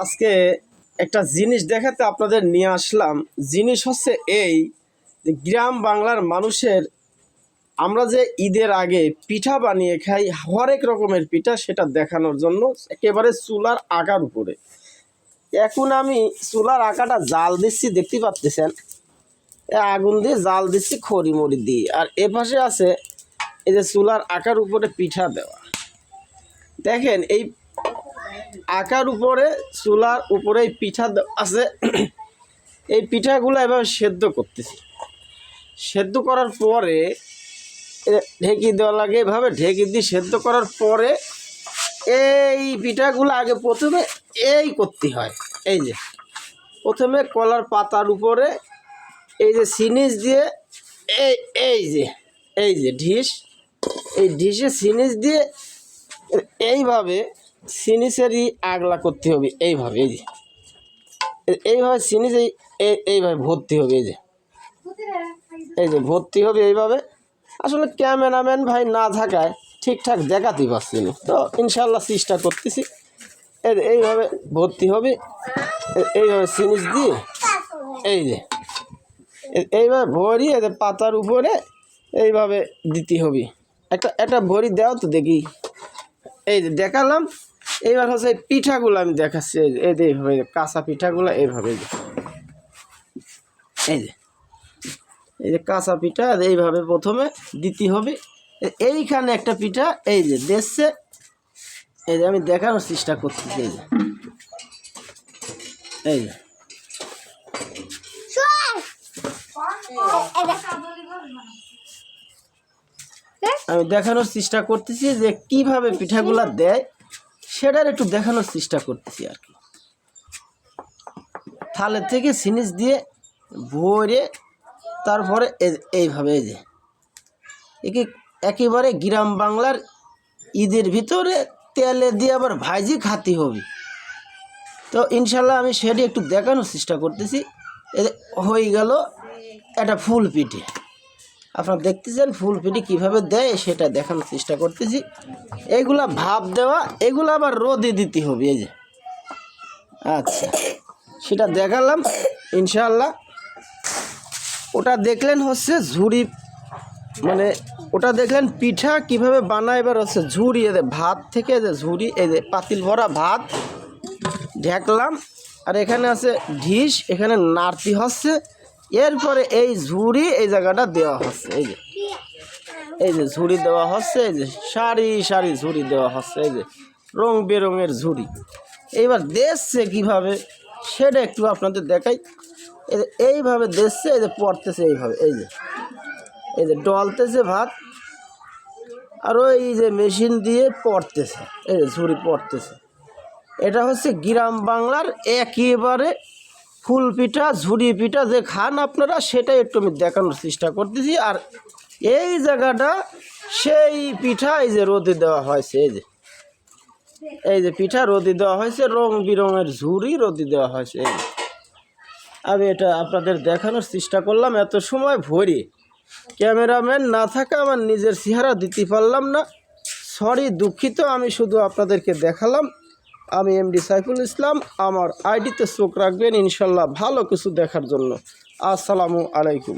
আজকে একটা জিনিস দেখাতে আপনাদের নিয়ে আসলাম। জিনিস হচ্ছে এই যে গ্রাম বাংলার মানুষের আমরা যে ঈদের আগে পিঠা বানিয়ে খাই, হরেক রকমের পিঠা, সেটা দেখানোর জন্য একেবারে চুলার আগার উপরে। এখন আমি চুলার আগাটা জাল দিচ্ছি, দেখতে পাচ্ছেন, আগুন দিয়ে জাল দিচ্ছি খড়ি মড়ি দিয়ে। আর এপাশে আছে এই যে চুলার আকার উপরে পিঠা দেওয়া। দেখেন এই আকার উপরে, চুলার উপরে পিঠা আছে। এই পিঠাগুলো এভাবে সেদ্ধ করতেছি। সেদ্ধ করার পরে ঢেকি দেওয়া লাগে, এভাবে ঢেকি দিয়ে সেদ্ধ করার পরে এই পিঠাগুলো আগে প্রথমে এই করতে হয়। এই যে প্রথমে কলার পাতার উপরে এই যে সিনিস দিয়ে এই যে ঢিস, এই ঢিসে সিনিস দিয়ে এইভাবে সিনিসেরই আগলা করতে হবে। এইভাবে এইভাবে সিনিস এইভাবে ভর্তি হবে। এই যে ভর্তি হবে এইভাবে। আসলে ক্যামেরাম্যান ভাই না থাকায় ঠিকঠাক দেখাতে পারছি না, তো ইনশাল্লাহ চেষ্টা করতেছি। এইভাবে ভর্তি হবে, এইভাবে সিনিস দিয়ে এইভাবে ভরি পাতার উপরে এইভাবে দিতে হবে। একটা ভরি দেওয়া তো দেখি। এই যে দেখালাম। এইবার হচ্ছে পিঠাগুলো আমি দেখাচ্ছি। এইভাবে কাঁচা পিঠাগুলো এইভাবে, এই যে কাঁচা পিঠা এইভাবে প্রথমে দিতে হবে। এইখানে একটা পিঠা এই যে দেখছে, এই যে আমি দেখানোর চেষ্টা করতেছি। এই যে আমি দেখানোর চেষ্টা করতেছি যে কিভাবে পিঠাগুলা দেয়, সেটার একটু দেখানোর চেষ্টা করতেছি আর কি। থালের থেকে সিনিস দিয়ে ভরে তারপরে এইভাবে এই যে একেবারে গ্রাম বাংলার ঈদের ভিতরে তেলে দিয়ে আবার ভাজি খাতে হবে। তো ইনশাল্লাহ আমি সেটি একটু দেখানোর চেষ্টা করতেছি। হয়ে গেল একটা ফুল পিঠে। আপনারা দেখতেছেন ফুল পিঠে কীভাবে দেয় সেটা দেখানোর চেষ্টা করতেছি। এইগুলা ভাপ দেওয়া, এগুলো আবার রোদে দিতে হবে। এই যে আচ্ছা, সেটা দেখালাম ইনশাল্লাহ। ওটা দেখলেন হচ্ছে ঝুড়ি, মানে ওটা দেখলেন পিঠা কিভাবে বানায়। এবার হচ্ছে ঝুড়ি, এদের ভাত থেকে যে ঝুড়ি, এই যে পাতিল ভরা ভাত ঢাকলাম। আর এখানে আছে ঢিস, এখানে নাড়তি হচ্ছে। এরপরে এই ঝুড়ি এই জায়গাটা দেওয়া হচ্ছে। এই যে ঝুড়ি দেওয়া হচ্ছে, এই যে সারি সারি ঝুড়ি দেওয়া হচ্ছে। এই যে রং বেরঙের ঝুড়ি। এইবার দেখছে কিভাবে সেটা একটু আপনাদের দেখাই। এইভাবে দেখছে, এই যে পড়তেছে এইভাবে, এই যে ডলতেছে ভাত, আর ওই যে মেশিন দিয়ে পড়তেছে, এই যে ঝুড়ি পড়তেছে। এটা হচ্ছে গ্রাম বাংলার একেবারে ফুল পিঠা, ঝুড়ি পিঠা যে খান আপনারা, সেটাই একটু আমি দেখানোর চেষ্টা করতেছি। আর এই জায়গাটা সেই পিঠা এই যে রোদে দেওয়া হয়েছে। এই যে পিঠা রোদে দেওয়া হয়েছে, রং বেরঙের ঝুড়ি রোদে দেওয়া হয়েছে। আমি এটা আপনাদের দেখানোর চেষ্টা করলাম। এত সময় ভরি ক্যামেরাম্যান না থাকা আমার নিজের চেহারা দিতে পারলাম না, সরি, দুঃখিত। আমি শুধু আপনাদেরকে দেখালাম। আমি এমডি সাইফুল ইসলাম। আমার আইডিতে চোখ রাখবেন ইনশাল্লাহ ভালো কিছু দেখার জন্য। আসসালামু আলাইকুম।